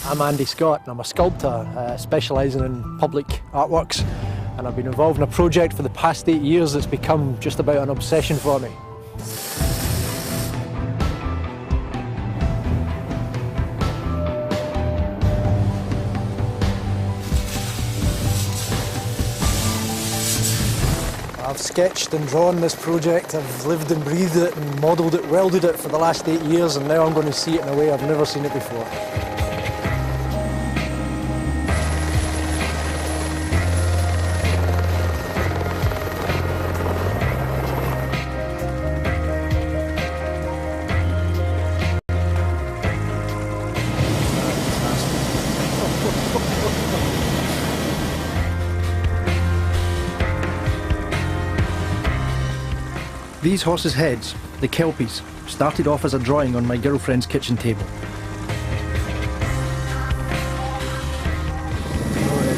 I'm Andy Scott and I'm a sculptor specialising in public artworks, and I've been involved in a project for the past 8 years that's become just about an obsession for me. I've sketched and drawn this project, I've lived and breathed it and modelled it, welded it for the last 8 years, and now I'm going to see it in a way I've never seen it before. These horses' heads, the Kelpies, started off as a drawing on my girlfriend's kitchen table.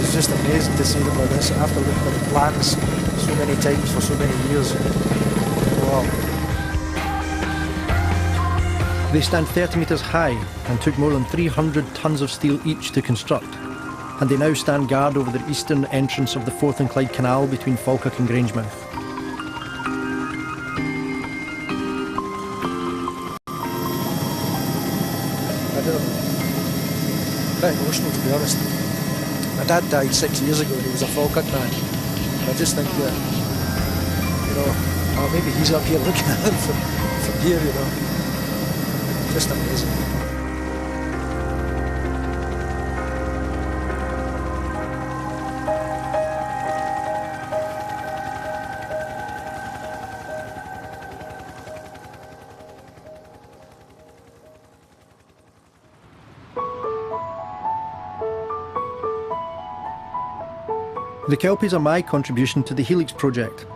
It's just amazing to see them like this after looking at the plans so many times for so many years. Wow. They stand 30 metres high and took more than 300 tonnes of steel each to construct, and they now stand guard over the eastern entrance of the Forth and Clyde Canal between Falkirk and Grangemouth. A bit emotional, to be honest. My dad died 6 years ago and he was a Falkirk man. I just think that, you know, oh, maybe he's up here looking at it from here, you know. Just amazing. The Kelpies are my contribution to the Helix project,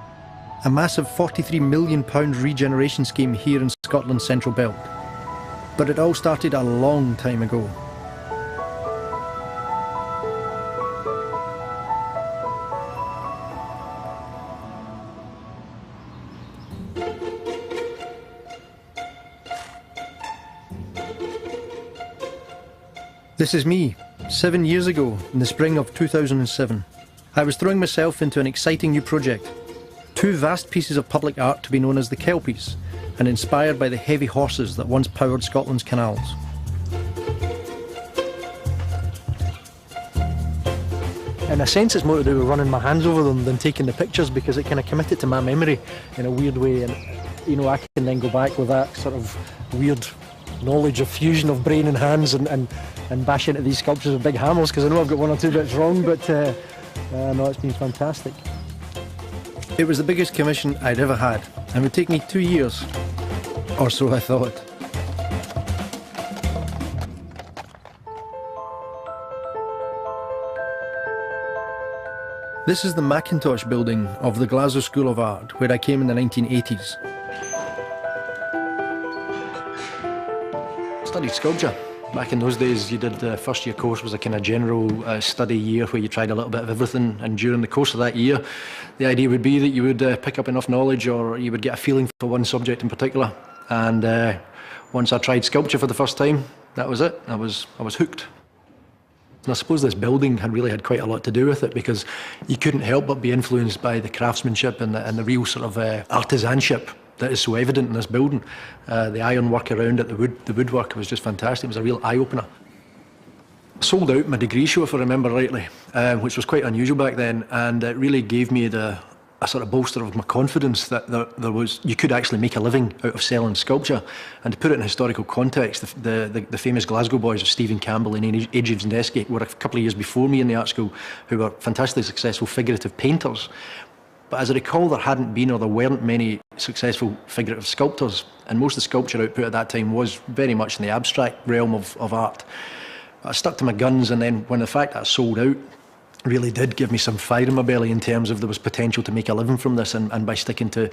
a massive £43 million regeneration scheme here in Scotland's Central Belt. But it all started a long time ago. This is me, 7 years ago, in the spring of 2007. I was throwing myself into an exciting new project. 2 vast pieces of public art to be known as the Kelpies, and inspired by the heavy horses that once powered Scotland's canals. In a sense, it's more to do with running my hands over them than taking the pictures, because it kind of committed to my memory in a weird way, and you know, I can then go back with that sort of weird knowledge of fusion of brain and hands and bash into these sculptures with big hammers, because I know I've got 1 or 2 bits wrong, but no, it's been fantastic. It was the biggest commission I'd ever had, and would take me 2 years, or so I thought. This is the Macintosh building of the Glasgow School of Art, where I came in the 1980s. I studied sculpture. Back in those days, you did the first year course was a kind of general study year where you tried a little bit of everything, and during the course of that year, the idea would be that you would pick up enough knowledge, or you would get a feeling for one subject in particular. And once I tried sculpture for the first time, that was it. I was hooked. And I suppose this building really had quite a lot to do with it, because you couldn't help but be influenced by the craftsmanship and the real sort of artisanship that is so evident in this building. The ironwork around it, the woodwork was just fantastic. It was a real eye-opener. I sold out my degree show, if I remember rightly, which was quite unusual back then, and it really gave me a sort of bolster of my confidence that you could actually make a living out of selling sculpture. And to put it in historical context, the famous Glasgow boys of Stephen Campbell and A.J. Zneski were a couple of years before me in the art school, who were fantastically successful figurative painters. But as I recall, there hadn't been, or there weren't many successful figurative sculptors, and most of the sculpture output at that time was very much in the abstract realm of art. I stuck to my guns, and then when the fact that I sold out really did give me some fire in my belly in terms of there was potential to make a living from this, and by sticking to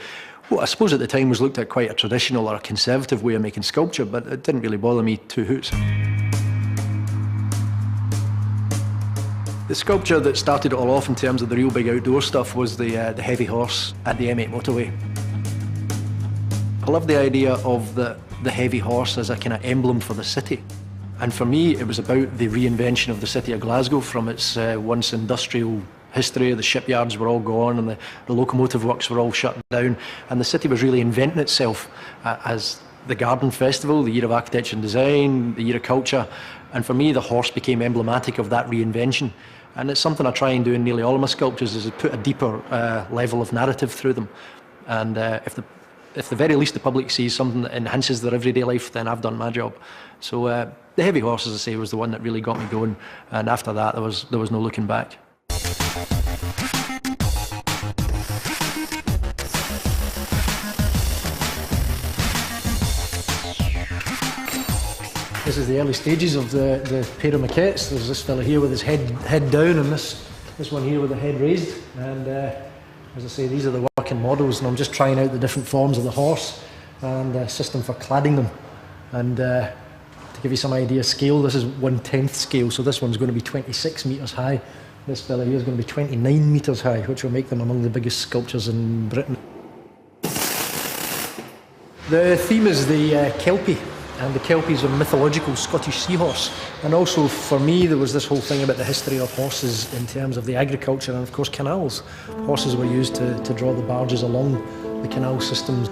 what I suppose at the time was looked at quite a traditional or a conservative way of making sculpture, but it didn't really bother me 2 hoots. The sculpture that started it all off in terms of the real big outdoor stuff was the heavy horse at the M8 motorway. I love the idea of the heavy horse as a kind of emblem for the city. And for me, it was about the reinvention of the city of Glasgow from its once industrial history. The shipyards were all gone and the locomotive works were all shut down, and the city was really inventing itself as the Garden Festival, the year of architecture and design, the year of culture. And for me, the horse became emblematic of that reinvention. And it's something I try and do in nearly all of my sculptures, is to put a deeper level of narrative through them. And if the very least the public sees something that enhances their everyday life, then I've done my job. So the heavy horse, as I say, was the one that really got me going. And after that, there was no looking back. This is the early stages of the pair of maquettes. There's this fella here with his head down, and this one here with the head raised. And as I say, these are the working models, and I'm just trying out the different forms of the horse and a system for cladding them. And to give you some idea of scale, this is 1/10 scale, so this one's going to be 26 metres high. This fella here is going to be 29 metres high, which will make them among the biggest sculptures in Britain. The theme is the Kelpie. And the Kelpies are a mythological Scottish seahorse. And also for me, there was this whole thing about the history of horses in terms of the agriculture and of course canals. Horses were used to draw the barges along the canal systems.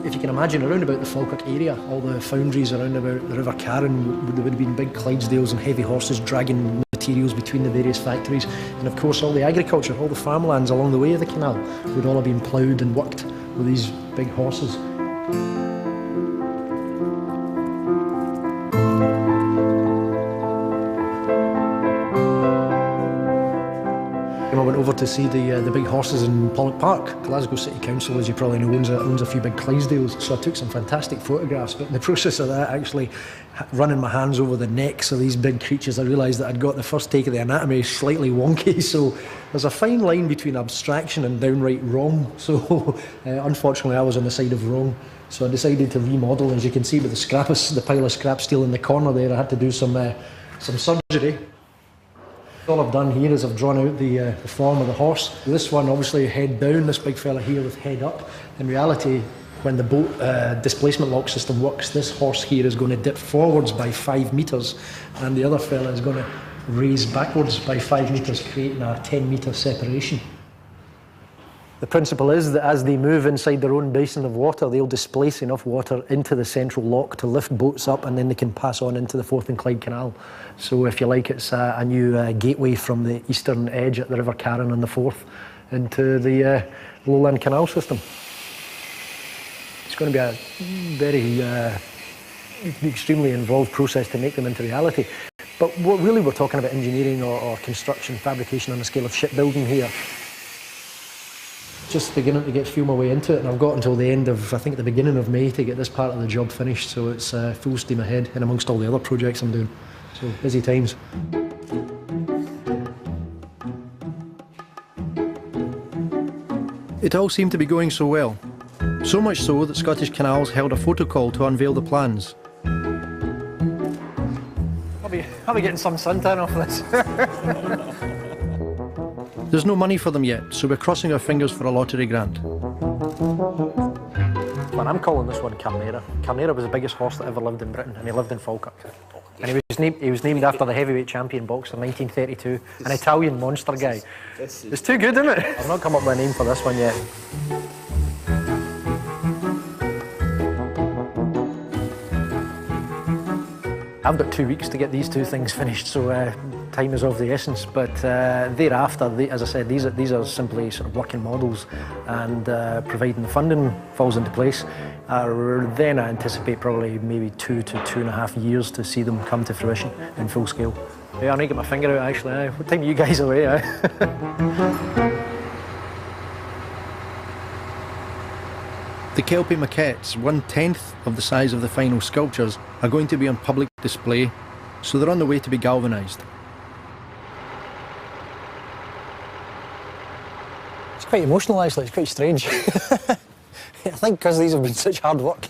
If you can imagine, around about the Falkirk area, all the foundries around about the River Carron, there would have been big Clydesdales and heavy horses dragging materials between the various factories. And of course all the agriculture, all the farmlands along the way of the canal would all have been ploughed and worked with these big horses. I went over to see the big horses in Pollok Park. Glasgow City Council, as you probably know, owns a few big Clydesdales, so I took some fantastic photographs, but in the process of that, actually running my hands over the necks of these big creatures, I realised that I'd got the first take of the anatomy slightly wonky, so there's a fine line between abstraction and downright wrong, so unfortunately I was on the side of wrong, so I decided to remodel. As you can see with the pile of scrap steel in the corner there, I had to do some surgery. All I've done here is I've drawn out the form of the horse. This one obviously head down, this big fella here with head up. In reality, when the boat displacement lock system works, this horse here is going to dip forwards by 5 metres and the other fella is going to raise backwards by 5 metres, creating a 10-metre separation. The principle is that as they move inside their own basin of water, they'll displace enough water into the central lock to lift boats up, and then they can pass on into the Forth and Clyde Canal. So if you like, it's a new gateway from the eastern edge at the River Carron and the Forth into the lowland canal system. It's going to be a very extremely involved process to make them into reality. But what really we're talking about engineering or construction, fabrication on the scale of shipbuilding here. Just beginning to feel my way into it, and I've got until the end of, I think, the beginning of May to get this part of the job finished, so it's full steam ahead in amongst all the other projects I'm doing. So busy times. It all seemed to be going so well. So much so that Scottish Canals held a photo call to unveil the plans. I'll be getting some suntan off this. There's no money for them yet, so we're crossing our fingers for a lottery grant. Well, I'm calling this one Carnera. Carnera was the biggest horse that ever lived in Britain, and he lived in Falkirk. And he was named after the heavyweight champion boxer, 1932, an Italian monster guy. It's too good, isn't it? I've not come up with a name for this one yet. I've got 2 weeks to get these two things finished, so time is of the essence. But thereafter, as I said, these are simply sort of working models, and providing the funding falls into place, then I anticipate probably maybe 2 to 2.5 years to see them come to fruition in full scale. Yeah, I need to get my finger out actually. What time are you guys away? The Kelpie maquettes, 1/10 of the size of the final sculptures, are going to be on public display, so they're on the way to be galvanised. It's quite emotional actually, it's quite strange. I think because these have been such hard work.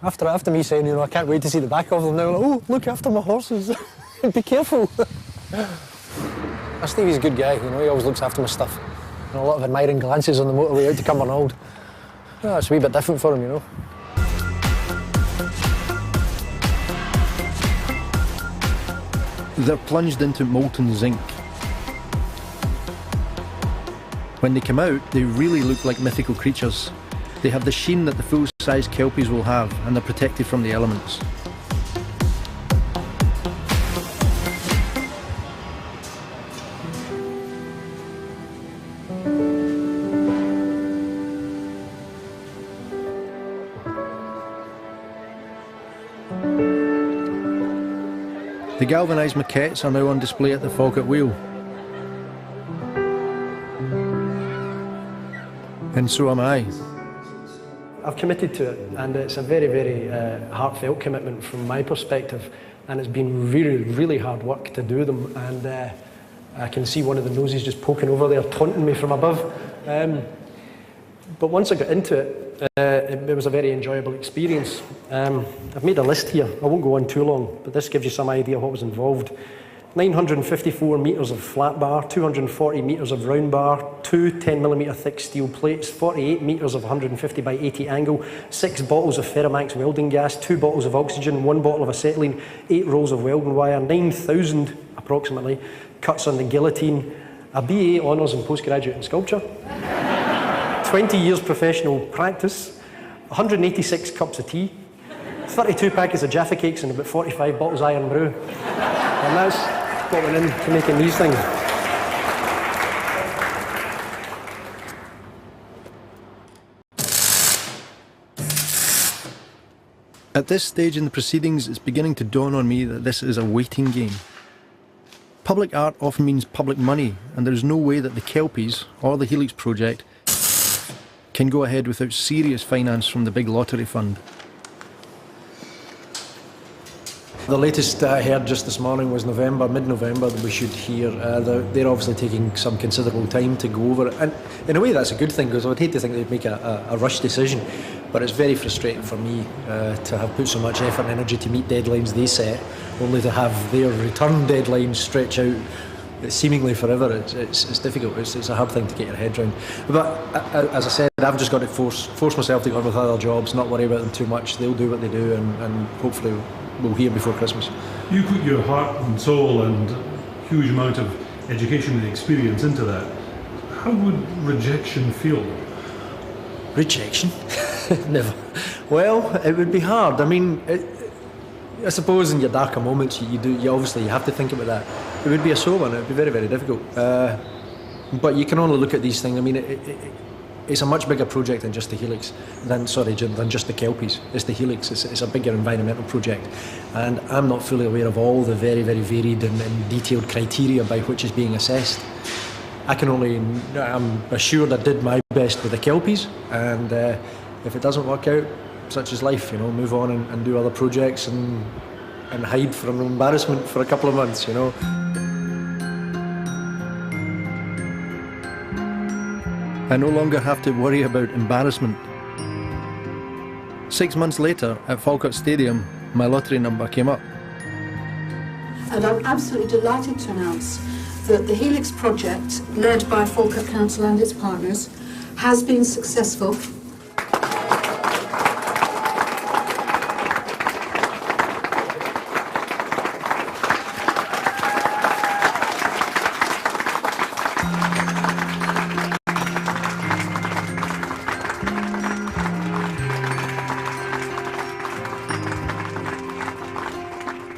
After me saying, you know, I can't wait to see the back of them now, like, oh, look after my horses, be careful. Stevie's a good guy, you know, he always looks after my stuff. And a lot of admiring glances on the motorway out to Cumbernauld. Oh, it's a wee bit different for him, you know. They're plunged into molten zinc. When they come out, they really look like mythical creatures. They have the sheen that the full-size Kelpies will have, and they're protected from the elements. The galvanised maquettes are now on display at the Falkirk Wheel. And so am I. I've committed to it, and it's a very, very heartfelt commitment from my perspective, and it's been really, really hard work to do them, and I can see one of the noses just poking over there, taunting me from above. But once I got into it, it was a very enjoyable experience. I've made a list here. I won't go on too long, but this gives you some idea of what was involved. 954 metres of flat bar, 240 metres of round bar, 2 10mm thick steel plates, 48 metres of 150 by 80 angle, 6 bottles of Ferromax welding gas, 2 bottles of oxygen, 1 bottle of acetylene, 8 rolls of welding wire, 9,000 approximately cuts on the guillotine, a BA honours in postgraduate in sculpture, 20 years professional practice, 186 cups of tea, 32 packets of Jaffa cakes and about 45 bottles of iron brew. And that's what went into making these things. At this stage in the proceedings, it's beginning to dawn on me that this is a waiting game. Public art often means public money, and there is no way that the Kelpies, or the Helix project, can go ahead without serious finance from the big lottery fund. The latest I heard just this morning was mid-November, that we should hear. They're obviously taking some considerable time to go over it. And in a way that's a good thing, because I would hate to think they'd make a rush decision. But it's very frustrating for me to have put so much effort and energy to meet deadlines they set, only to have their return deadlines stretch out seemingly forever. It's difficult. It's a hard thing to get your head around. But as I said, I've just got to force myself to go on with other jobs, not worry about them too much. They'll do what they do, and hopefully we'll hear before Christmas. You put your heart and soul and huge amount of education and experience into that. How would rejection feel? Rejection? Never. Well, it would be hard. I mean, I suppose in your darker moments you obviously have to think about that. It would be a sore one. It would be very, very difficult. But you can only look at these things. I mean, it's a much bigger project than just the Helix, than just the Kelpies. It's the Helix. It's a bigger environmental project, and I'm not fully aware of all the very, very varied and detailed criteria by which it's being assessed. I'm assured I did my best with the Kelpies, and if it doesn't work out, such is life, you know, move on and do other projects and hide from embarrassment for a couple of months, you know. I no longer have to worry about embarrassment. 6 months later, at Falkirk Stadium, my lottery number came up. And I'm absolutely delighted to announce that the Helix project, led by Falkirk Council and its partners, has been successful.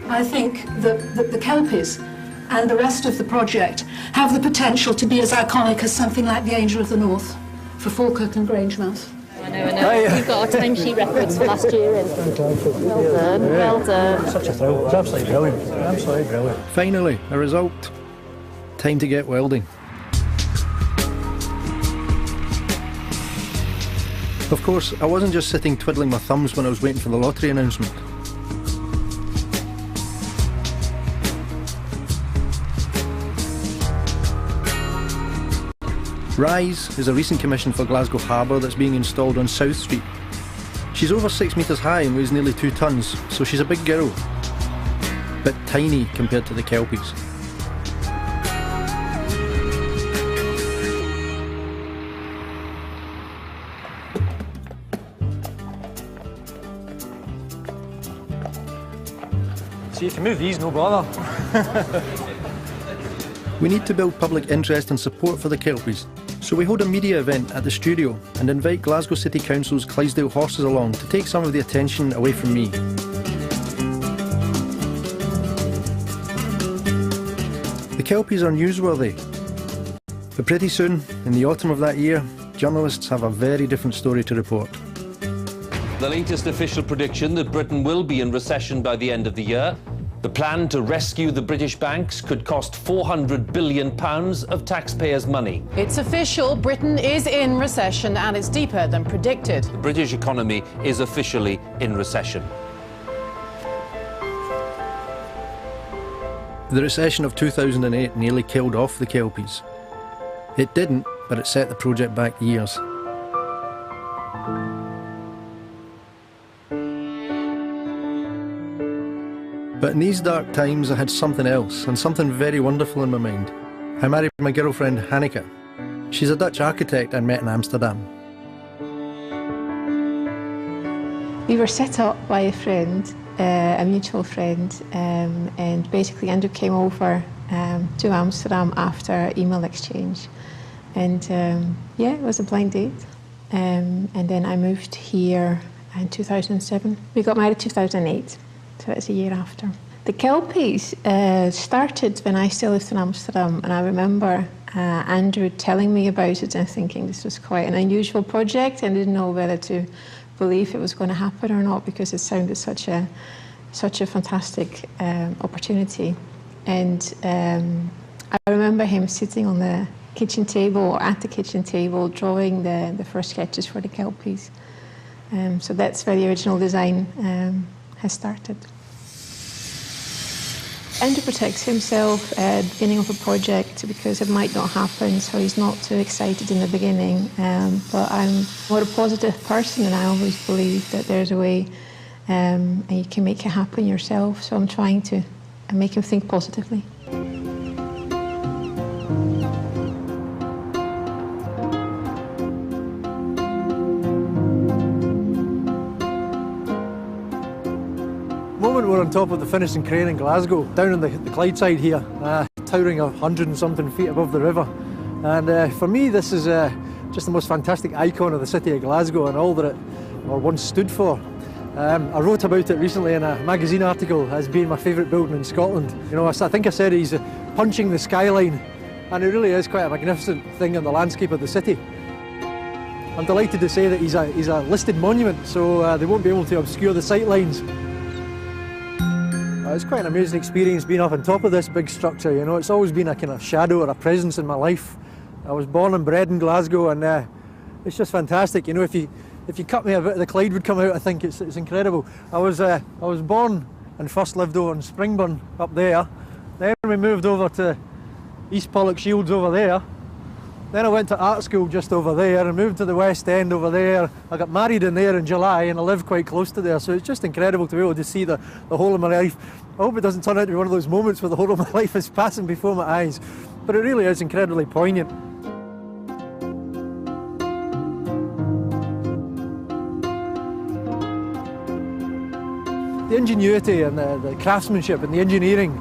I think that the Kelpies and the rest of the project have the potential to be as iconic as something like the Angel of the North for Falkirk and Grangemouth. I know. You've got a timesheet reference for last year. Well done, well done. Such a thrill. It's absolutely brilliant. Absolutely brilliant. Finally, a result. Time to get welding. Of course, I wasn't just sitting twiddling my thumbs when I was waiting for the lottery announcement. Rise is a recent commission for Glasgow Harbour that's being installed on South Street. She's over 6 metres high and weighs nearly 2 tonnes, so she's a big girl, but tiny compared to the Kelpies. So you can move these, no bother. We need to build public interest and support for the Kelpies, so we hold a media event at the studio and invite Glasgow City Council's Clydesdale horses along to take some of the attention away from me. The Kelpies are newsworthy, but pretty soon, in the autumn of that year, journalists have a very different story to report. The latest official prediction that Britain will be in recession by the end of the year. The plan to rescue the British banks could cost £400 billion of taxpayers' money. It's official, Britain is in recession and it's deeper than predicted. The British economy is officially in recession. The recession of 2008 nearly killed off the Kelpies. It didn't, but it set the project back years. But in these dark times, I had something else, and something very wonderful in my mind. I married my girlfriend, Hanneke. She's a Dutch architect I met in Amsterdam. We were set up by a friend, a mutual friend, and basically Andrew came over to Amsterdam after email exchange. And yeah, it was a blind date. And then I moved here in 2007. We got married in 2008. So it's a year after. The Kelpies started when I still lived in Amsterdam, and I remember Andrew telling me about it and thinking this was quite an unusual project and didn't know whether to believe it was going to happen or not because it sounded such a fantastic opportunity. And I remember him sitting on the kitchen table or at the kitchen table drawing the first sketches for the Kelpies. So that's where the original design has started. Andrew protects himself at the beginning of a project because it might not happen, so he's not too excited in the beginning. But I'm more a positive person, and I always believe that there's a way and you can make it happen yourself. So I'm trying to make him think positively. We're on top of the finishing crane in Glasgow, down on the Clyde side here, towering 100 and something feet above the river. And for me, this is just the most fantastic icon of the city of Glasgow and all that it once stood for. I wrote about it recently in a magazine article as being my favourite building in Scotland. You know, I think I said he's punching the skyline, and it really is quite a magnificent thing in the landscape of the city. I'm delighted to say that he's a listed monument, so they won't be able to obscure the sightlines. It's quite an amazing experience being up on top of this big structure, you know. It's always been a kind of shadow or a presence in my life. I was born and bred in Glasgow, and it's just fantastic. You know, if you cut me a bit, the Clyde would come out. I think it's incredible. I was born and first lived over in Springburn up there. Then we moved over to East Pollokshields over there. Then I went to art school just over there and moved to the West End over there. I got married in there in July and I live quite close to there, so it's just incredible to be able to see the whole of my life. I hope it doesn't turn out to be one of those moments where the whole of my life is passing before my eyes, but it really is incredibly poignant. The ingenuity and the craftsmanship and the engineering,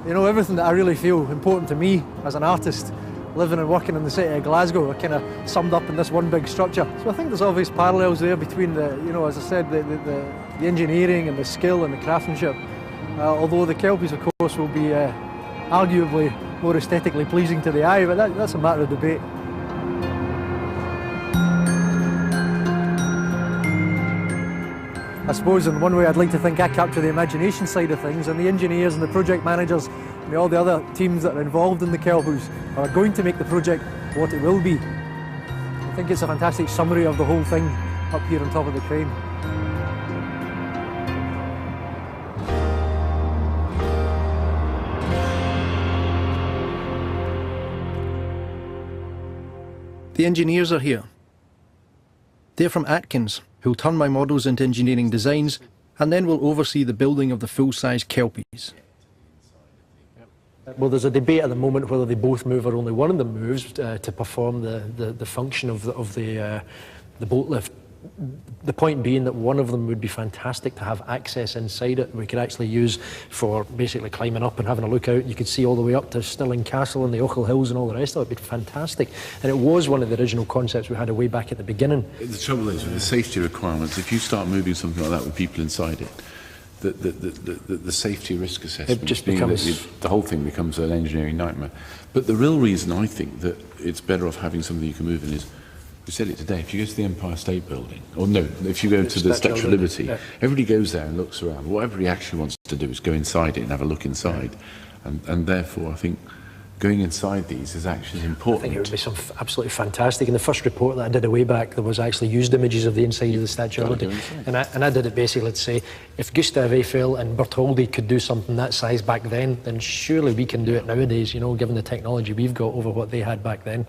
you know, everything that I really feel important to me as an artist, living and working in the city of Glasgow, are kind of summed up in this one big structure. So I think there's obvious parallels there between the, you know, as I said, the engineering and the skill and the craftsmanship. Although the Kelpies, of course, will be arguably more aesthetically pleasing to the eye, but that's a matter of debate. I suppose in one way I'd like to think I capture the imagination side of things, and the engineers and the project managers and all the other teams that are involved in the Kelpies are going to make the project what it will be. I think it's a fantastic summary of the whole thing up here on top of the crane. The engineers are here. They're from Atkins, who'll turn my models into engineering designs and then will oversee the building of the full-size Kelpies. Well, there's a debate at the moment whether they both move or only one of them moves to perform the function of the boat lift the point being that one of them would be fantastic to have access inside it. We could actually use for basically climbing up and having a look out. You could see all the way up to Stirling Castle and the Ochil Hills and all the rest of it. It'd be fantastic. And it was one of the original concepts we had way back at the beginning. The trouble is with the safety requirements, if you start moving something like that with people inside it, the safety risk assessment, it just becomes... the whole thing becomes an engineering nightmare. But the real reason I think that it's better off having something you can move in is, we said it today, if you go to the Empire State Building, or no, if you go to the Statue of Liberty, everybody goes there and looks around. What everybody actually wants to do is go inside it and have a look inside. And therefore, I think going inside these is actually important. I think it would be absolutely fantastic. In the first report that I did a way back, there was actually used images of the inside of the Statue of Liberty. And I did it basically to say, if Gustav Eiffel and Bertoldi could do something that size back then surely we can do it nowadays, you know, given the technology we've got over what they had back then.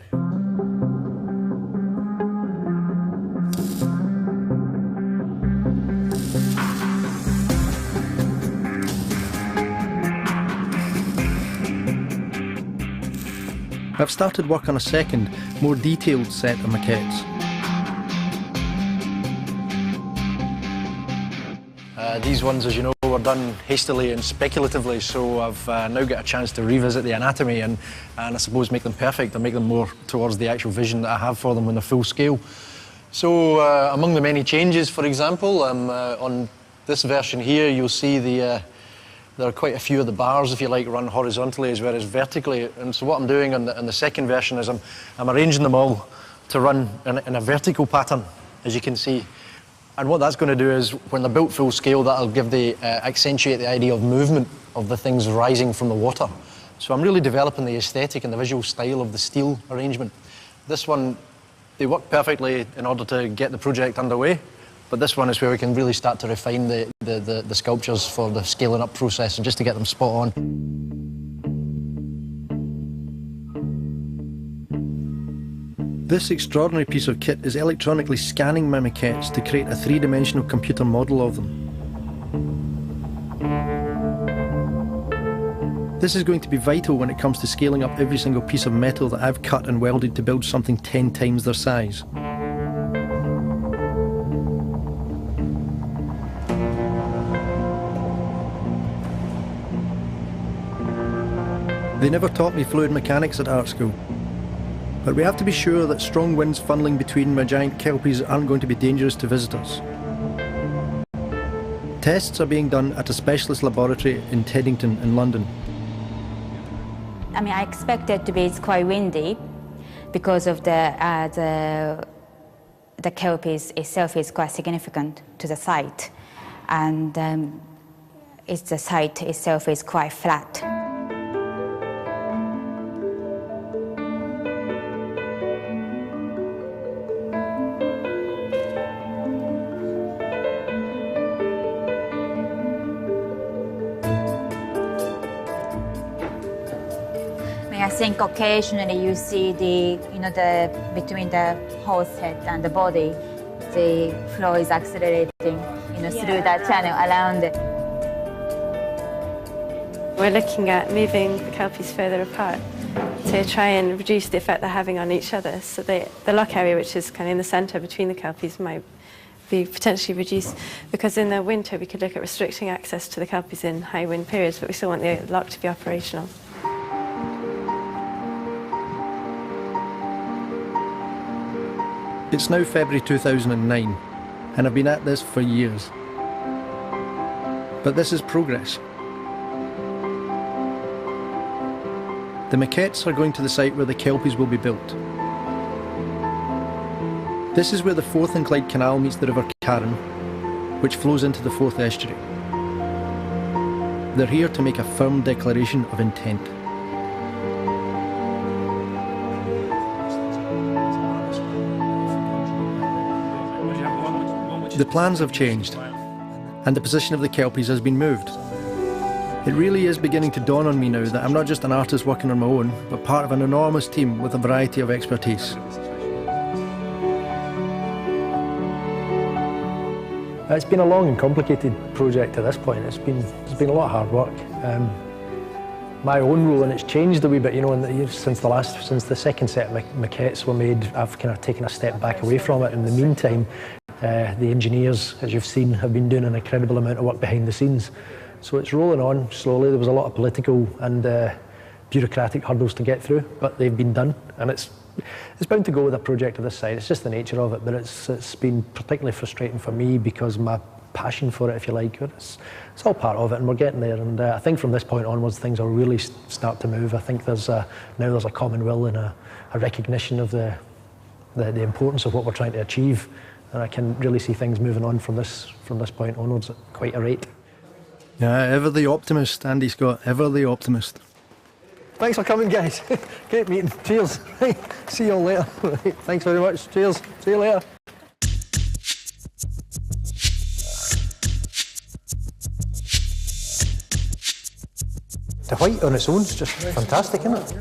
I've started work on a second, more detailed set of maquettes. These ones, as you know, were done hastily and speculatively, so I've now got a chance to revisit the anatomy and I suppose make them perfect and make them more towards the actual vision that I have for them when they're full scale. So among the many changes, for example, on this version here, you'll see there are quite a few of the bars, if you like, run horizontally as well as vertically. And so what I'm doing on the second version is I'm arranging them all to run in a vertical pattern, as you can see. And what that's going to do is, when they're built full scale, that'll give accentuate the idea of movement of the things rising from the water. So I'm really developing the aesthetic and the visual style of the steel arrangement. This one, they work perfectly in order to get the project underway. But this one is where we can really start to refine the sculptures for the scaling up process and just to get them spot on. This extraordinary piece of kit is electronically scanning my maquettes to create a three-dimensional computer model of them. This is going to be vital when it comes to scaling up every single piece of metal that I've cut and welded to build something 10 times their size. They never taught me fluid mechanics at art school, but we have to be sure that strong winds funneling between my giant kelpies aren't going to be dangerous to visitors. Tests are being done at a specialist laboratory in Teddington in London. I mean, I expected to be it's quite windy because of the kelpies itself is quite significant to the site, and the site itself is quite flat. I think occasionally you see between the horse head and the body, the flow is accelerating, through that channel around it. We're looking at moving the kelpies further apart to try and reduce the effect they're having on each other. So the lock area, which is kind of in the centre between the kelpies, might be potentially reduced, because in the winter we could look at restricting access to the kelpies in high wind periods, but we still want the lock to be operational. It's now February 2009, and I've been at this for years. But this is progress. The maquettes are going to the site where the Kelpies will be built. This is where the Forth and Clyde Canal meets the River Carron, which flows into the Forth estuary. They're here to make a firm declaration of intent. The plans have changed, and the position of the Kelpies has been moved. It really is beginning to dawn on me now that I'm not just an artist working on my own, but part of an enormous team with a variety of expertise. It's been a long and complicated project at this point. It's been a lot of hard work. My own role, and it's changed a wee bit, since the second set of maquettes were made. I've kind of taken a step back away from it. In the meantime, The engineers, as you've seen, have been doing an incredible amount of work behind the scenes. So it's rolling on slowly. There was a lot of political and bureaucratic hurdles to get through, but they've been done, and it's bound to go with a project of this size. It's just the nature of it, but it's been particularly frustrating for me because my passion for it, if you like, it's all part of it, and we're getting there. And I think from this point onwards, things will really start to move. I think now there's a common will and a recognition of the importance of what we're trying to achieve, and I can really see things moving on from this point onwards at quite a rate. Yeah, ever the optimist, Andy Scott, ever the optimist. Thanks for coming, guys. Great meeting. Cheers. See you all later. Thanks very much. Cheers. See you later. The white on its own is just fantastic, isn't it?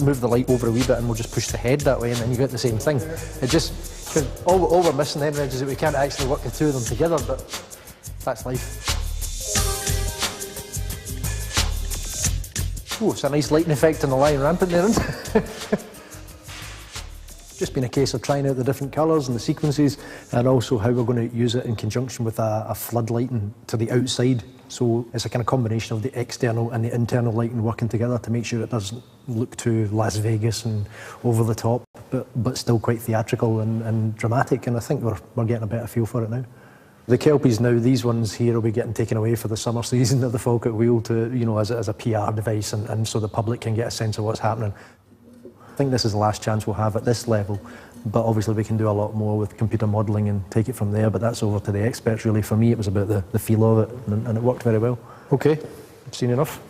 Move the light over a wee bit and we'll just push the head that way, and then you get the same thing. It just, all we're missing then is that we can't actually work the two of them together, but that's life. Oh, it's a nice lighting effect on the lion rampant there, isn't it? Just been a case of trying out the different colours and the sequences, and also how we're going to use it in conjunction with a flood lighting to the outside. So it's a kind of combination of the external and the internal lighting working together to make sure it doesn't look too Las Vegas and over the top, but still quite theatrical and dramatic. And I think we're getting a better feel for it now. The Kelpies now, these ones here will be getting taken away for the summer season of the Falkirk Wheel to, as a PR device, and so the public can get a sense of what's happening. I think this is the last chance we'll have at this level, but obviously we can do a lot more with computer modelling and take it from there, but that's over to the experts really. For me it was about the feel of it, and it worked very well. Okay, I've seen enough.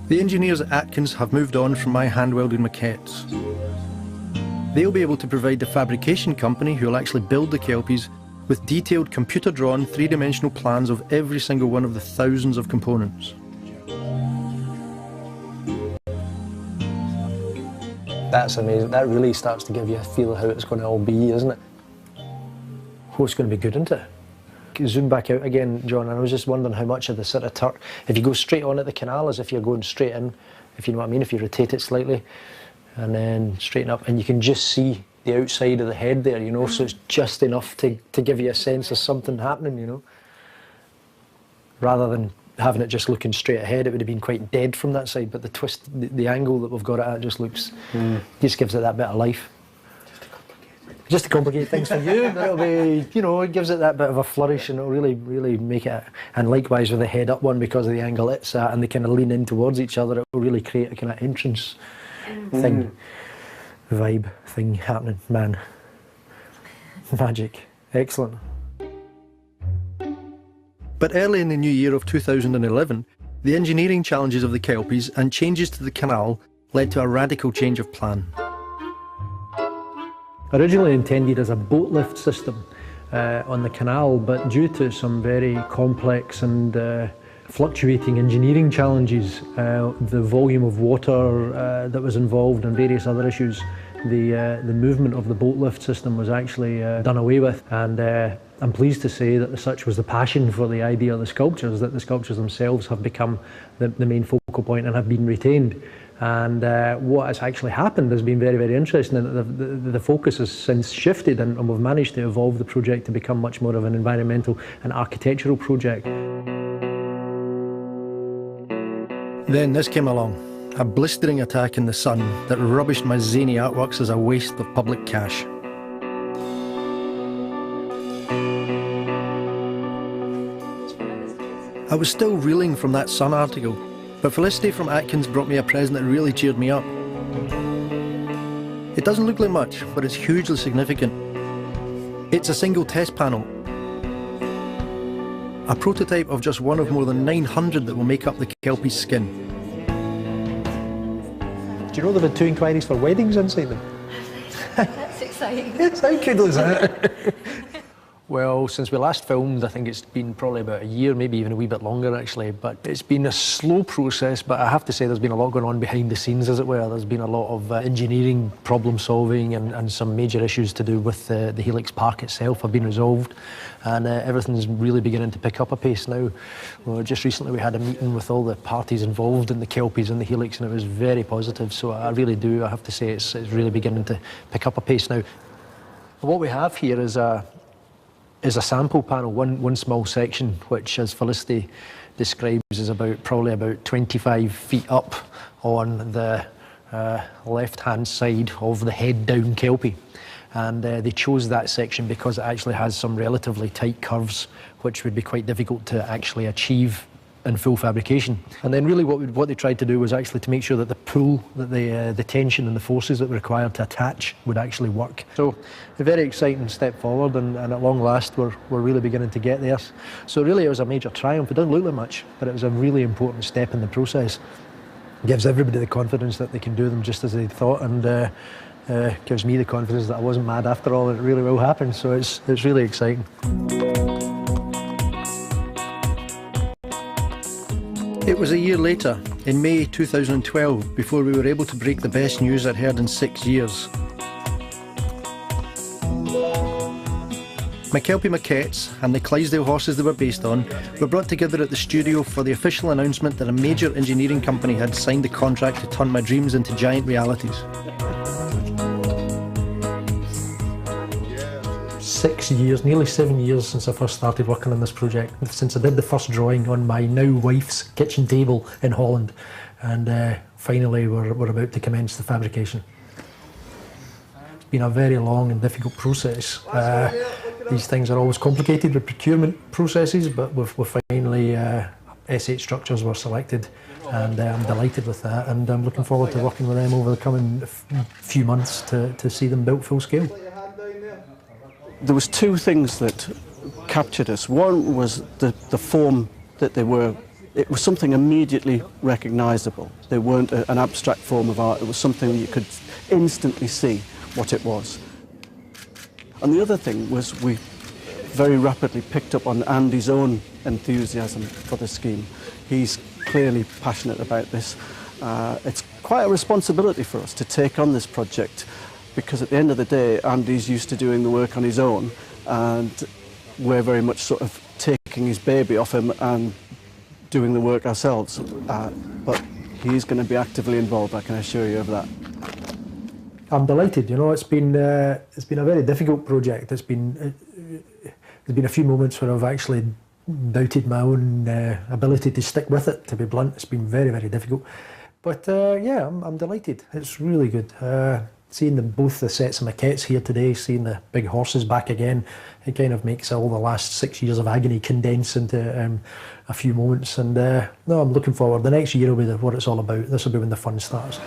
The engineers at Atkins have moved on from my hand-welded maquettes. They'll be able to provide the fabrication company who will actually build the Kelpies with detailed computer-drawn three-dimensional plans of every single one of the thousands of components. That's amazing. That really starts to give you a feel of how it's going to all be, isn't it? Oh, it's going to be good, isn't it? Zoom back out again, John, and I was just wondering how much of the sort of turn, if you go straight on at the canal as if you're going straight in, if you know what I mean, if you rotate it slightly, and then straighten up, and you can just see the outside of the head there, so it's just enough to give you a sense of something happening, Rather than having it just looking straight ahead, it would have been quite dead from that side, but the twist, the angle that we've got it at just looks, just gives it that bit of life. Just to complicate things for you, but it'll be, it gives it that bit of a flourish, and it'll really make it, and likewise with the head up one, because of the angle it's at, and they kind of lean in towards each other, it will really create a kind of entrance thing, vibe thing happening. Man, magic, excellent. But early in the new year of 2011, the engineering challenges of the Kelpies and changes to the canal led to a radical change of plan. Originally intended as a boat lift system on the canal, but due to some very complex and fluctuating engineering challenges, the volume of water that was involved and various other issues, the movement of the boat lift system was actually done away with, and I'm pleased to say that such was the passion for the idea of the sculptures, that the sculptures themselves have become the main focal point and have been retained. And what has actually happened has been very, very interesting, and the focus has since shifted, and we've managed to evolve the project to become much more of an environmental and architectural project. Then this came along, a blistering attack in the sun that rubbished my zany artworks as a waste of public cash. I was still reeling from that Sun article, but Felicity from Atkins brought me a present that really cheered me up. It doesn't look like much, but it's hugely significant. It's a single test panel, a prototype of just one of more than 900 that will make up the Kelpie's skin. Do you know there have been 2 inquiries for weddings inside them? That's exciting. Yes, how cool is that? Well, since we last filmed, I think it's been probably about a year, maybe even a wee bit longer actually, but it's been a slow process, but I have to say there's been a lot going on behind the scenes, as it were. There's been a lot of engineering problem solving and some major issues to do with the Helix Park itself have been resolved, and everything's really beginning to pick up a pace now. Well, just recently we had a meeting with all the parties involved in the Kelpies and the Helix, and it was very positive, so I have to say it's really beginning to pick up a pace now. What we have here is a sample panel, one small section, which, as Felicity describes, is probably about 25 feet up on the left-hand side of the head-down Kelpie. And they chose that section because it actually has some relatively tight curves, which would be quite difficult to actually achieve in full fabrication. And then really what they tried to do was actually to make sure that the pull, that the tension and the forces that were required to attach would actually work. So a very exciting step forward, and at long last we're really beginning to get there. So really it was a major triumph. It doesn't look like much, but it was a really important step in the process. It gives everybody the confidence that they can do them just as they thought, and gives me the confidence that I wasn't mad after all, and it really will happen. So it's really exciting. It was a year later, in May 2012, before we were able to break the best news I'd heard in 6 years. My Kelpie maquettes and the Clydesdale horses they were based on were brought together at the studio for the official announcement that a major engineering company had signed a contract to turn my dreams into giant realities. 6 years, nearly 7 years since I first started working on this project, since I did the first drawing on my now wife's kitchen table in Holland, and finally we're about to commence the fabrication. It's been a very long and difficult process. These things are always complicated with procurement processes, but we're finally, S8 structures were selected, and I'm delighted with that, and I'm looking forward to working with them over the coming few months to see them built full scale. There was two things that captured us. One was the form that they were. It was something immediately recognisable. They weren't an abstract form of art. It was something you could instantly see what it was. And the other thing was we very rapidly picked up on Andy's own enthusiasm for the scheme. He's clearly passionate about this. It's quite a responsibility for us to take on this project, because at the end of the day, Andy's used to doing the work on his own, and we're very much sort of taking his baby off him and doing the work ourselves. But he's going to be actively involved, I can assure you of that. I'm delighted. You know, it's been a very difficult project. There's been a few moments where I've actually doubted my own ability to stick with it. To be blunt, it's been very, very difficult. But yeah, I'm delighted. It's really good. Seeing both the sets of maquettes here today, seeing the big horses back again, it kind of makes all the last 6 years of agony condense into a few moments. And no, I'm looking forward. The next year will be what it's all about. This will be when the fun starts.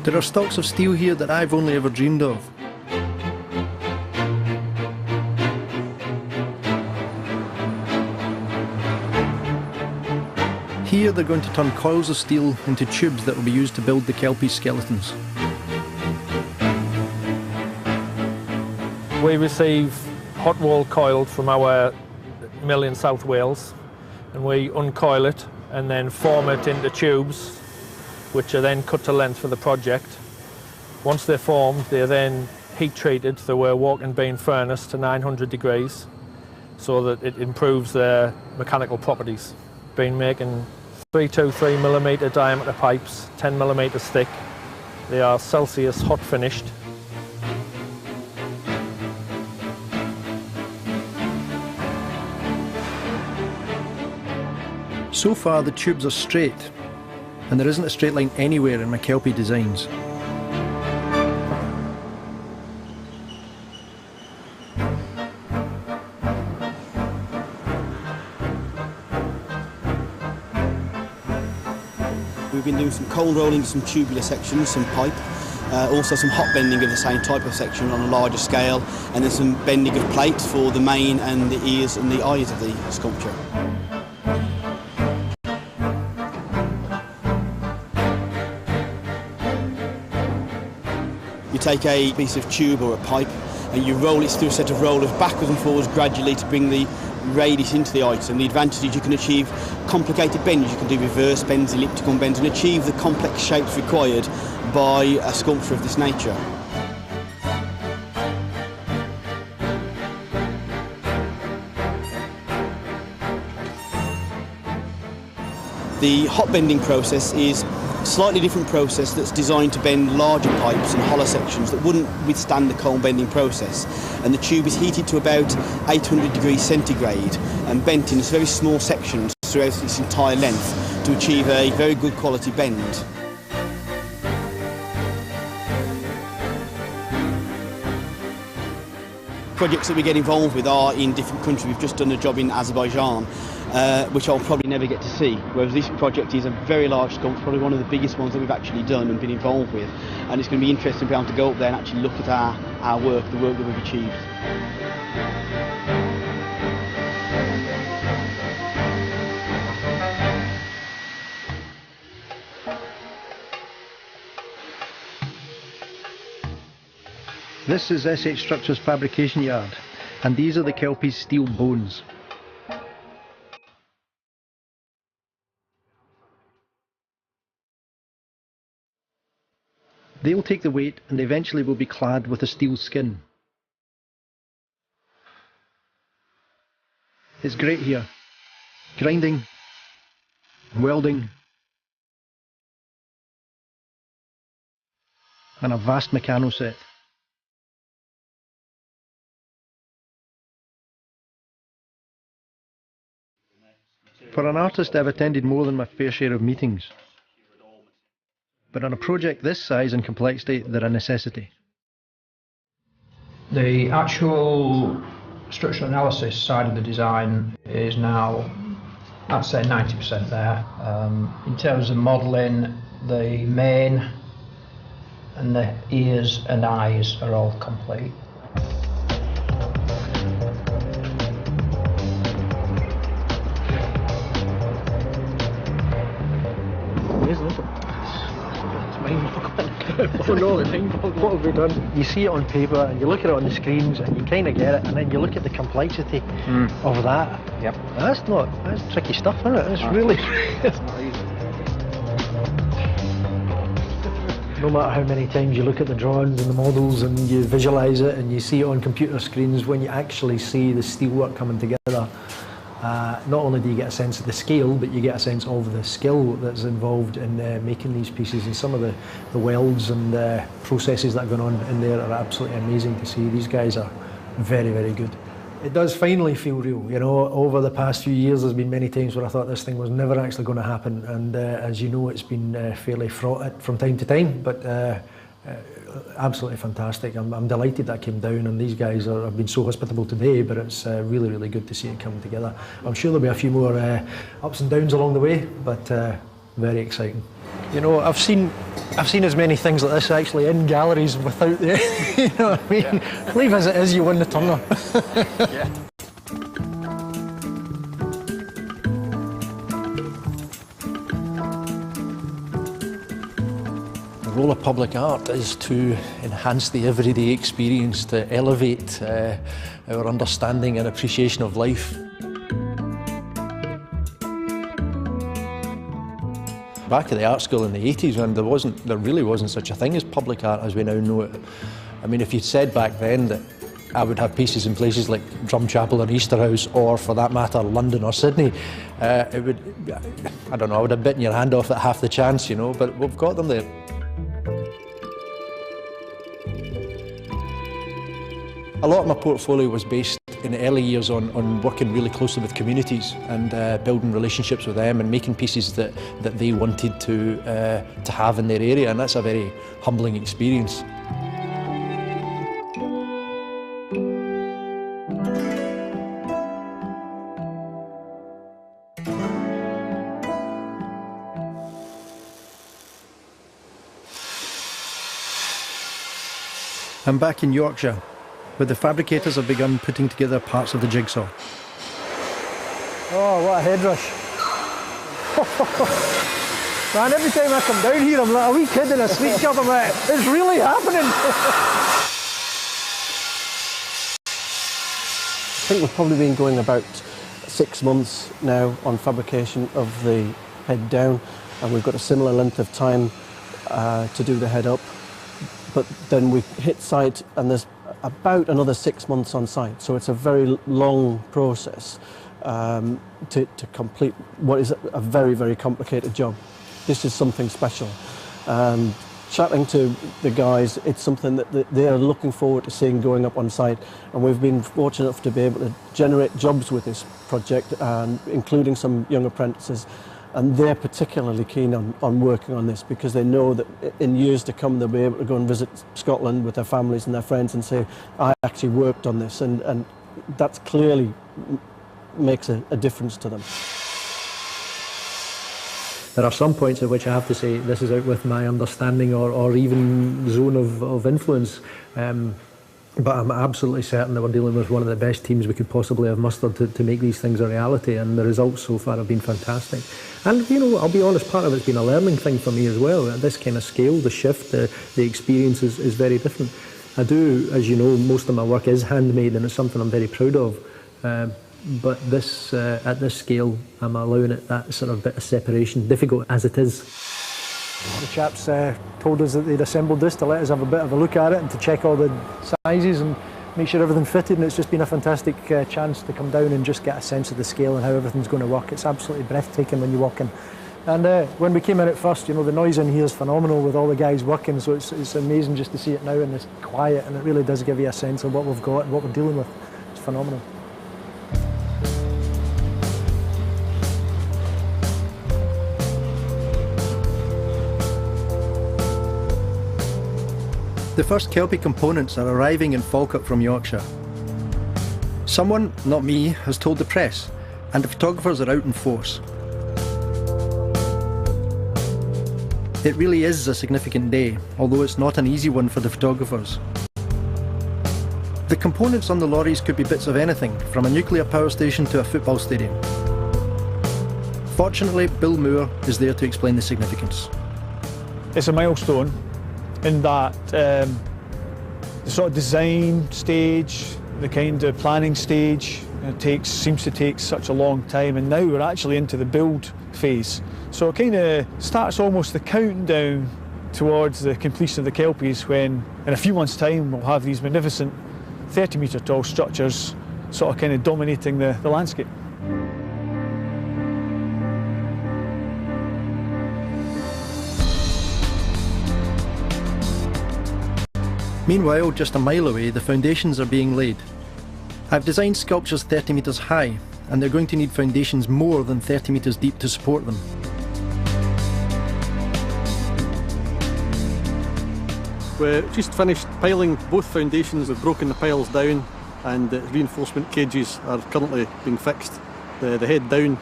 There are stocks of steel here that I've only ever dreamed of. Here they're going to turn coils of steel into tubes that will be used to build the Kelpie skeletons. We receive hot rolled coil from our mill in South Wales, and we uncoil it and then form it into tubes, which are then cut to length for the project. Once they're formed, they're then heat treated through a walking beam furnace to 900 degrees so that it improves their mechanical properties. Been making 323mm diameter pipes, 10mm thick. They are Celsius hot finished. So far the tubes are straight, and there isn't a straight line anywhere in my Kelpie designs. We've been doing some cold rolling, some tubular sections, some pipe, also some hot bending of the same type of section on a larger scale, and then some bending of plates for the mane and the ears and the eyes of the sculpture. take a piece of tube or a pipe and you roll it through a set of rollers backwards and forwards gradually to bring the radius into the item. The advantage is you can achieve complicated bends, you can do reverse bends, elliptical bends, and achieve the complex shapes required by a sculpture of this nature. The hot bending process is a slightly different process that's designed to bend larger pipes and hollow sections that wouldn't withstand the cold bending process. And the tube is heated to about 800 degrees centigrade and bent in very small sections throughout its entire length to achieve a very good quality bend. Projects that we get involved with are in different countries. We've just done a job in Azerbaijan, which I'll probably never get to see, whereas this project is a very large sculpture, probably one of the biggest ones that we've actually done and been involved with, and it's going to be interesting to be able to go up there and actually look at our work, the work that we've achieved. This is SH Structures Fabrication Yard, and these are the Kelpies steel bones. They will take the weight and eventually will be clad with a steel skin. It's great here. Grinding, welding, and a vast mechano set. For an artist, I've attended more than my fair share of meetings. But on a project this size and complexity, they're a necessity. The actual structural analysis side of the design is now, I'd say, 90% there. In terms of modelling, the mane and the ears and eyes are all complete. Oh no, what have we done? You see it on paper and you look at it on the screens and you kind of get it, and then you look at the complexity of that. Yep. That's tricky stuff, isn't it? It's really... It's not easy. No matter how many times you look at the drawings and the models and you visualise it and you see it on computer screens, when you actually see the steelwork coming together, not only do you get a sense of the scale, but you get a sense of the skill that's involved in making these pieces, and some of the welds and processes that are going on in there are absolutely amazing to see. These guys are very, very good. It does finally feel real, you know. Over the past few years there's been many times where I thought this thing was never actually going to happen, and as you know, it's been fairly fraught from time to time, but absolutely fantastic. I'm delighted that came down, and these guys have been so hospitable today, but it's really, really good to see it come together. I'm sure there'll be a few more ups and downs along the way, but very exciting. You know, I've seen as many things like this actually in galleries without the, you know what I mean? Yeah. Leave as it is, you win the Turner. Yeah. The role of public art is to enhance the everyday experience, to elevate our understanding and appreciation of life. Back at the art school in the 80s, when there really wasn't such a thing as public art as we now know it. I mean, if you'd said back then that I would have pieces in places like Drumchapel or Easterhouse, or for that matter London or Sydney, it would, I don't know, I would have bitten your hand off at half the chance, you know, but we've got them there. A lot of my portfolio was based in the early years on working really closely with communities and building relationships with them and making pieces that they wanted to have in their area, and that's a very humbling experience. I'm back in Yorkshire, where the fabricators have begun putting together parts of the jigsaw. Oh, what a head rush. Man, every time I come down here, I'm like a wee kid in a sleep job. I'm like, it's really happening. I think we've probably been going about 6 months now on fabrication of the head down, and we've got a similar length of time to do the head up. But then we hit site and there's about another 6 months on site, so it's a very long process to complete what is a very, very complicated job. This is something special. Chatting to the guys, it's something that they are looking forward to seeing going up on site, and we've been fortunate enough to be able to generate jobs with this project, including some young apprentices, and they're particularly keen on working on this because they know that in years to come they'll be able to go and visit Scotland with their families and their friends and say, I actually worked on this, and that's clearly makes a difference to them. There are some points at which I have to say this is out with my understanding or even zone of influence. But I'm absolutely certain that we're dealing with one of the best teams we could possibly have mustered to make these things a reality, and the results so far have been fantastic. And, you know, I'll be honest, part of it's been a learning thing for me as well. At this kind of scale, the shift, the experience is very different. I do, as you know, most of my work is handmade, and it's something I'm very proud of. But this, at this scale, I'm allowing it that sort of bit of separation, difficult as it is. The chaps told us that they'd assembled this to let us have a bit of a look at it and to check all the sizes and make sure everything fitted, and it's just been a fantastic chance to come down and just get a sense of the scale and how everything's going to work. It's absolutely breathtaking when you walk in. And when we came in at first, you know, the noise in here is phenomenal with all the guys working, so it's amazing just to see it now and it's quiet, and it really does give you a sense of what we've got and what we're dealing with. It's phenomenal. The first Kelpie components are arriving in Falkirk from Yorkshire. Someone, not me, has told the press, and the photographers are out in force. It really is a significant day, although it's not an easy one for the photographers. The components on the lorries could be bits of anything, from a nuclear power station to a football stadium. Fortunately, Bill Moore is there to explain the significance. It's a milestone in that the sort of design stage, the kind of planning stage, seems to take such a long time, and now we're actually into the build phase. So it kind of starts almost the countdown towards the completion of the Kelpies, when in a few months' time we'll have these magnificent 30-metre tall structures sort of kind of dominating the landscape. Meanwhile, just a mile away, the foundations are being laid. I've designed sculptures 30 metres high, and they're going to need foundations more than 30 metres deep to support them. We've just finished piling both foundations. We've broken the piles down, and the reinforcement cages are currently being fixed. The head down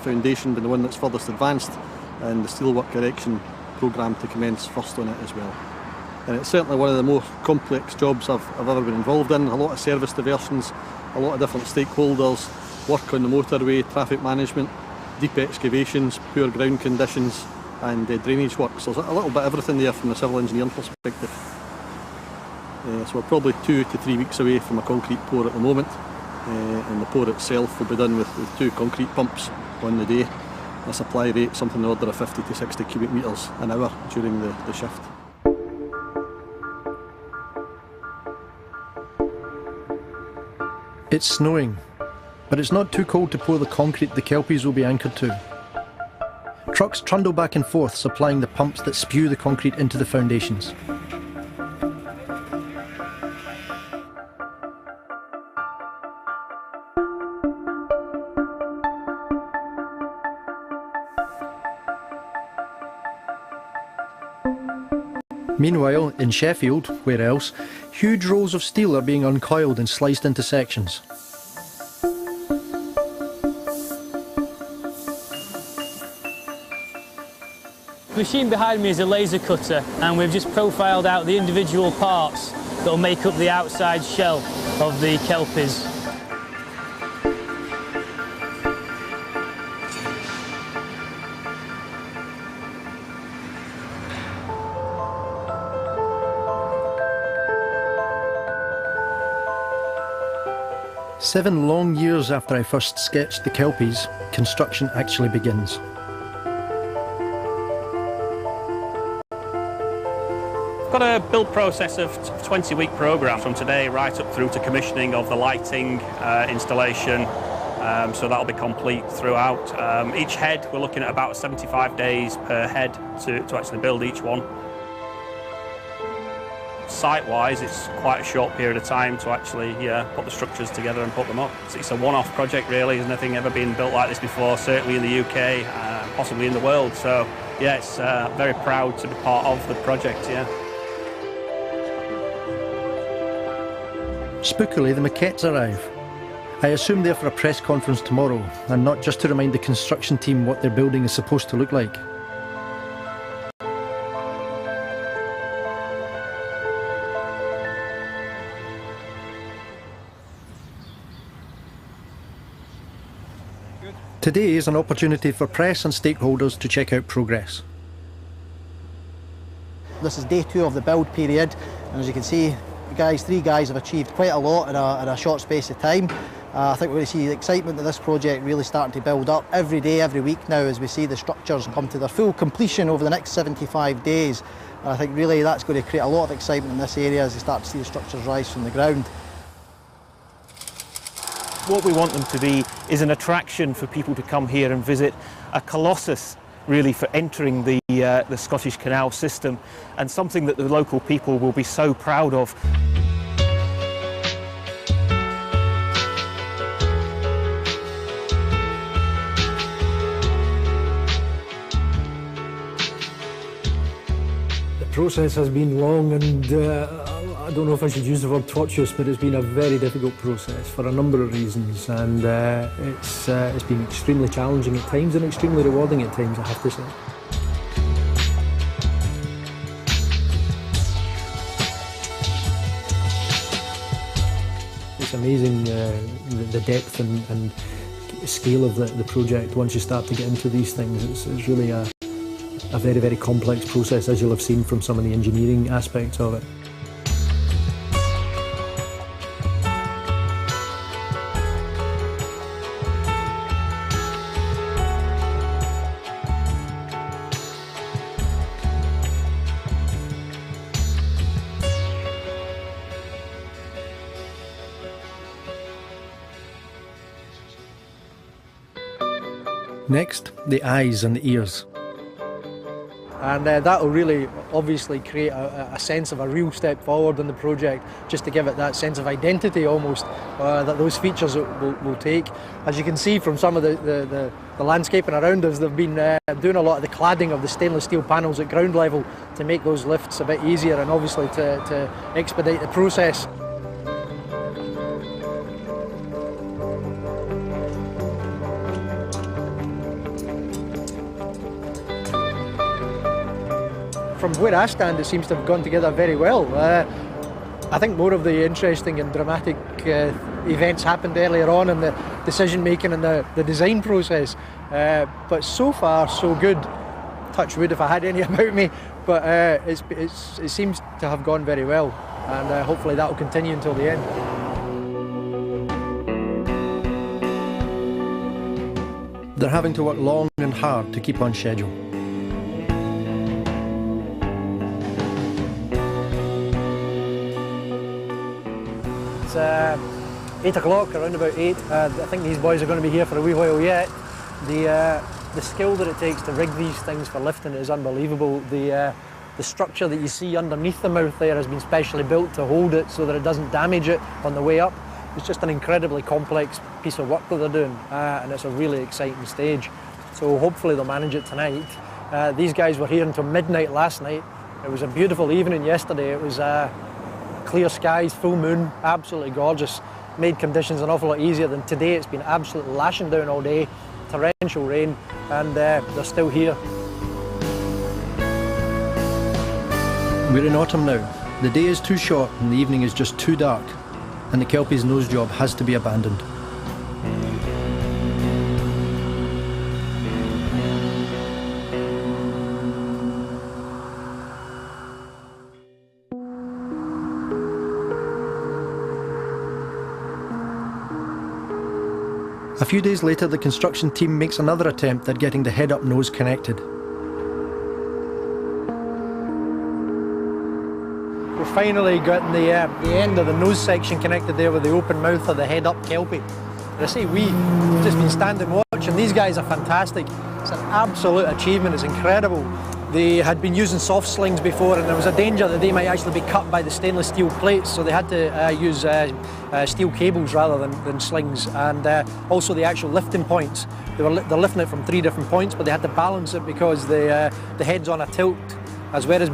foundation being the one that's furthest advanced, and the steelwork erection programme to commence first on it as well. And it's certainly one of the more complex jobs I've ever been involved in. A lot of service diversions, a lot of different stakeholders, work on the motorway, traffic management, deep excavations, poor ground conditions, and drainage work. So there's a little bit of everything there from the civil engineering perspective. So we're probably 2 to 3 weeks away from a concrete pour at the moment, and the pour itself will be done with 2 concrete pumps on the day. A supply rate something in the order of 50 to 60 cubic metres an hour during the shift. It's snowing, but it's not too cold to pour the concrete the Kelpies will be anchored to. Trucks trundle back and forth, supplying the pumps that spew the concrete into the foundations. Meanwhile, in Sheffield, where else, huge rolls of steel are being uncoiled and sliced into sections. The machine behind me is a laser cutter, and we've just profiled out the individual parts that will make up the outside shell of the Kelpies. 7 long years after I first sketched the Kelpies, construction actually begins. We've got a build process of 20-week programme from today right up through to commissioning of the lighting installation, so that'll be complete throughout. Each head, we're looking at about 75 days per head to actually build each one. Site-wise, it's quite a short period of time to actually put the structures together and put them up. It's a one-off project really, there's nothing ever been built like this before, certainly in the UK, possibly in the world. So yeah, it's very proud to be part of the project, yeah. Spookily, the maquettes arrive. I assume they're for a press conference tomorrow, and not just to remind the construction team what their building is supposed to look like. Today is an opportunity for press and stakeholders to check out progress. This is day 2 of the build period, and as you can see, three guys have achieved quite a lot in a short space of time. I think we're going to see the excitement of this project really starting to build up every day, every week now, as we see the structures come to their full completion over the next 75 days. And I think really that's going to create a lot of excitement in this area as they start to see the structures rise from the ground. What we want them to be is an attraction for people to come here and visit, a colossus really for entering the Scottish canal system, and something that the local people will be so proud of. The process has been long and I don't know if I should use the word tortuous, but it's been a very difficult process for a number of reasons, and it's been extremely challenging at times and extremely rewarding at times, I have to say. It's amazing the depth and scale of the project once you start to get into these things. It's really a very, very complex process, as you'll have seen from some of the engineering aspects of it. Next, the eyes and the ears. And that will really obviously create a sense of a real step forward in the project, just to give it that sense of identity almost that those features will take. As you can see from some of the landscaping around us, they've been doing a lot of the cladding of the stainless steel panels at ground level to make those lifts a bit easier and obviously to expedite the process. From where I stand, it seems to have gone together very well. I think more of the interesting and dramatic events happened earlier on in the decision making and the design process. But so far, so good. Touch wood if I had any about me, but it seems to have gone very well, and hopefully that will continue until the end. They're having to work long and hard to keep on schedule. It's 8 o'clock, around about 8. I think these boys are going to be here for a wee while yet. The skill that it takes to rig these things for lifting is unbelievable. The structure that you see underneath the mouth there has been specially built to hold it so that it doesn't damage it on the way up. It's just an incredibly complex piece of work that they're doing, and it's a really exciting stage. So hopefully they'll manage it tonight. These guys were here until midnight last night. It was a beautiful evening yesterday. It was clear skies, full moon, absolutely gorgeous. Made conditions an awful lot easier than today. It's been absolutely lashing down all day, torrential rain, and they're still here. We're in autumn now. The day is too short and the evening is just too dark, and the Kelpies' nose job has to be abandoned. A few days later, the construction team makes another attempt at getting the head-up nose connected. We're finally getting the end of the nose section connected there with the open mouth of the head-up Kelpie. I say we've just been standing watching. These guys are fantastic. It's an absolute achievement. It's incredible. They had been using soft slings before, and there was a danger that they might actually be cut by the stainless steel plates, so they had to use steel cables rather than slings, and also the actual lifting points. They're lifting it from 3 different points, but they had to balance it because the head's on a tilt. As well as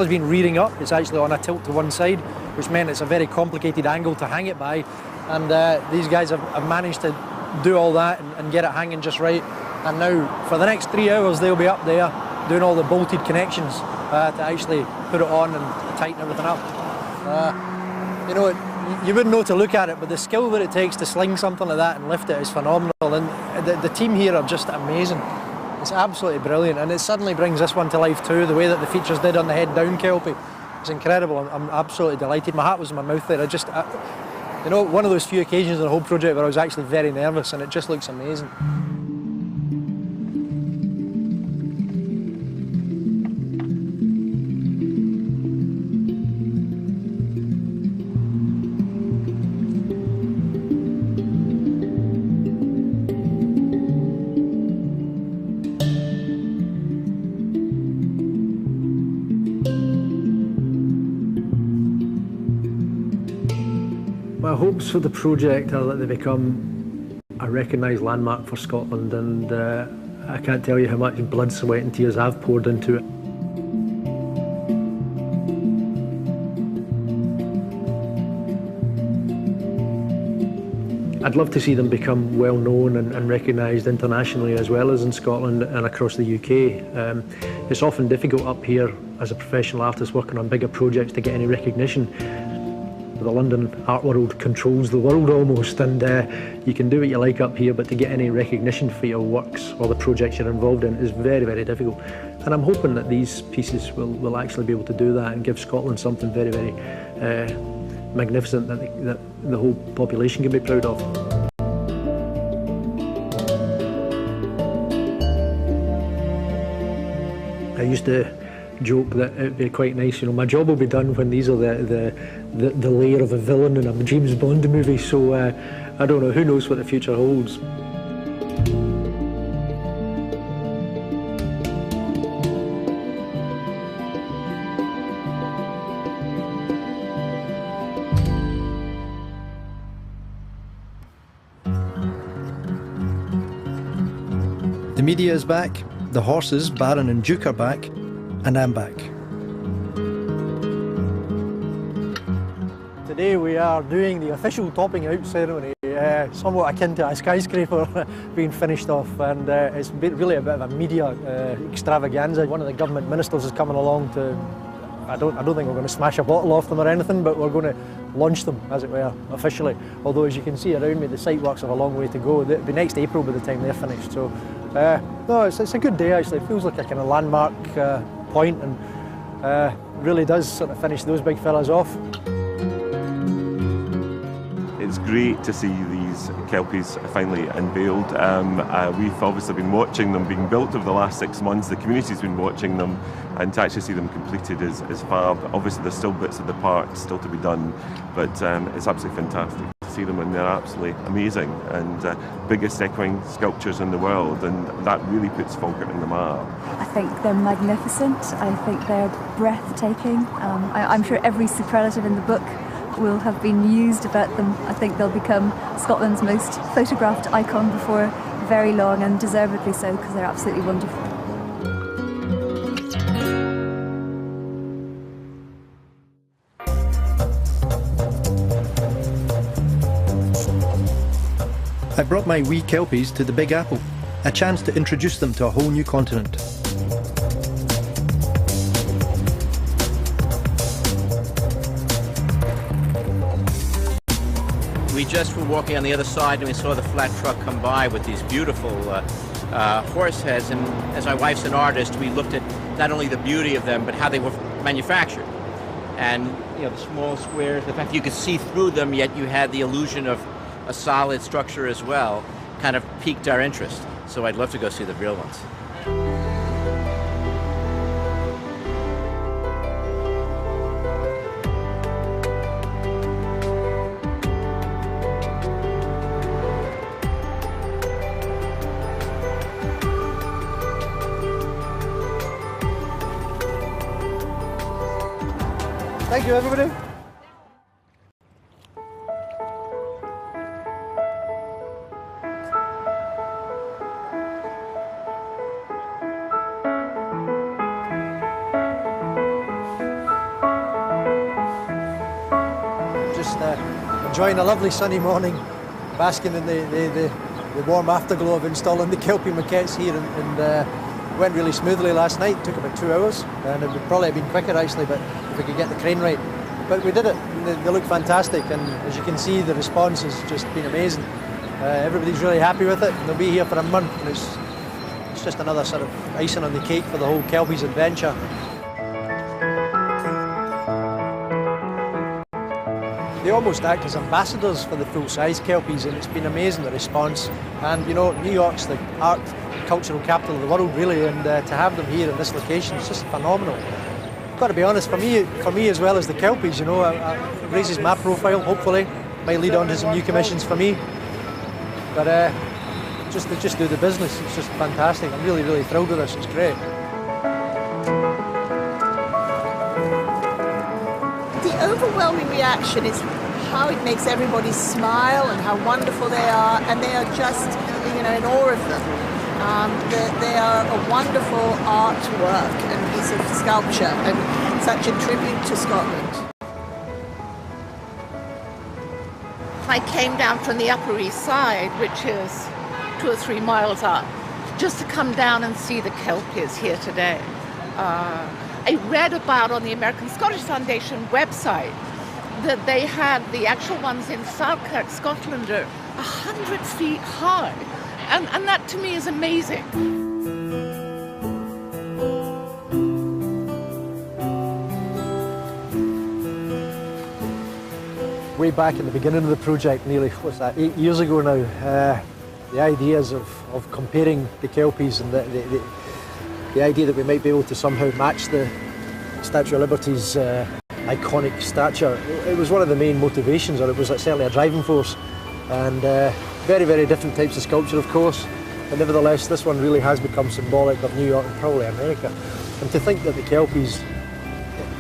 being rearing up, it's actually on a tilt to one side, which meant it's a very complicated angle to hang it by. And these guys have managed to do all that and get it hanging just right. And now, for the next 3 hours, they'll be up there doing all the bolted connections to actually put it on and tighten everything up. You know, you wouldn't know to look at it, but the skill that it takes to sling something like that and lift it is phenomenal. And the team here are just amazing. It's absolutely brilliant, and it suddenly brings this one to life too, the way that the features did on the head-down Kelpie. It's incredible. I'm absolutely delighted. My heart was in my mouth there. You know, one of those few occasions in the whole project where I was actually very nervous, and it just looks amazing. My hopes for the project are that they become a recognised landmark for Scotland, and I can't tell you how much blood, sweat and tears I've poured into it. I'd love to see them become well known and recognised internationally as well as in Scotland and across the UK. It's often difficult up here as a professional artist working on bigger projects to get any recognition. The London art world controls the world almost, and you can do what you like up here, but to get any recognition for your works or the projects you're involved in is very, very difficult. And I'm hoping that these pieces will actually be able to do that and give Scotland something very, very magnificent that the whole population can be proud of. I used to joke that it'd be quite nice, you know, my job will be done when these are the lair of a villain in a James Bond movie, so I don't know, who knows what the future holds. The media is back, the horses, Baron and Duke, are back, and I'm back. Today we are doing the official topping out ceremony, somewhat akin to a skyscraper being finished off, and it's really a bit of a media extravaganza. One of the government ministers is coming along to, I don't think we're going to smash a bottle off them or anything, but we're going to launch them, as it were, officially. Although, as you can see around me, the site works have a long way to go. It'll be next April by the time they're finished. So, no, it's a good day actually. It feels like a kind of landmark point, and really does sort of finish those big fellas off. It's great to see these Kelpies finally unveiled. We've obviously been watching them being built over the last 6 months. The community's been watching them, and to actually see them completed is fab. Obviously there's still bits of the park still to be done, but it's absolutely fantastic to see them, and they're absolutely amazing, and biggest equine sculptures in the world, and that really puts Falkirk in the map. I think they're magnificent. I think they're breathtaking. I'm sure every superlative in the book will have been used about them. I think they'll become Scotland's most photographed icon before very long, and deservedly so, because they're absolutely wonderful. I brought my wee Kelpies to the Big Apple, a chance to introduce them to a whole new continent. We just were walking on the other side and we saw the flat truck come by with these beautiful horse heads, and as my wife's an artist, we looked at not only the beauty of them but how they were manufactured, and you know, the small squares, the fact that you could see through them yet you had the illusion of a solid structure as well. kind of piqued our interest. So I'd love to go see the real ones. Thank you, everybody. Just enjoying a lovely sunny morning, basking in the warm afterglow of installing the Kelpie maquettes here, and went really smoothly last night. Took about 2 hours, and it would probably have been quicker actually, but if we could get the crane right. But we did it. They look fantastic, and as you can see, the response has just been amazing. Everybody's really happy with it, and they'll be here for a month, and it's just another sort of icing on the cake for the whole Kelpies adventure. They almost act as ambassadors for the full-size Kelpies, and it's been amazing, the response. And you know, New York's the art cultural capital of the world, really, and to have them here in this location is just phenomenal. Got to be honest, for me as well as the Kelpies, you know, it raises my profile, hopefully. Might lead on to some new commissions for me. But they just do the business. It's just fantastic. I'm really, really thrilled with this. It's great. The overwhelming reaction is how it makes everybody smile and how wonderful they are, and they are just, you know, in awe of them. They are a wonderful artwork and piece of sculpture, and such a tribute to Scotland. I came down from the Upper East Side, which is 2 or 3 miles up, just to come down and see the Kelpies here today. I read about on the American Scottish Foundation website that they had the actual ones in Falkirk, Scotland, are 100 feet high. And that to me is amazing. Way back in the beginning of the project, nearly, what's that, 8 years ago now, the ideas of comparing the Kelpies and the idea that we might be able to somehow match the Statue of Liberty's iconic stature, it was one of the main motivations, or it was certainly a driving force. And very, very different types of sculpture, of course, but nevertheless this one really has become symbolic of New York and probably America. And to think that the Kelpies,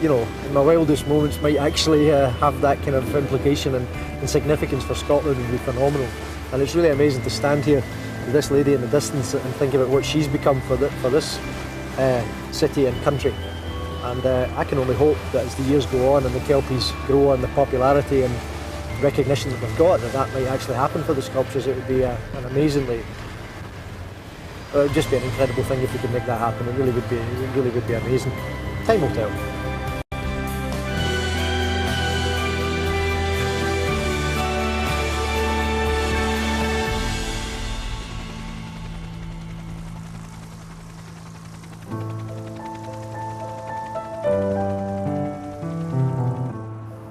you know, in my wildest moments might actually have that kind of implication and significance for Scotland would be phenomenal. And it's really amazing to stand here with this lady in the distance and think about what she's become for this city and country. And I can only hope that as the years go on and the Kelpies grow in the popularity and recognition that we've got, that might actually happen for the sculptures. It would be an amazingly, it would just be an incredible thing if we could make that happen. It really would be amazing. Time will tell.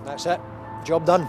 That's it. Job done.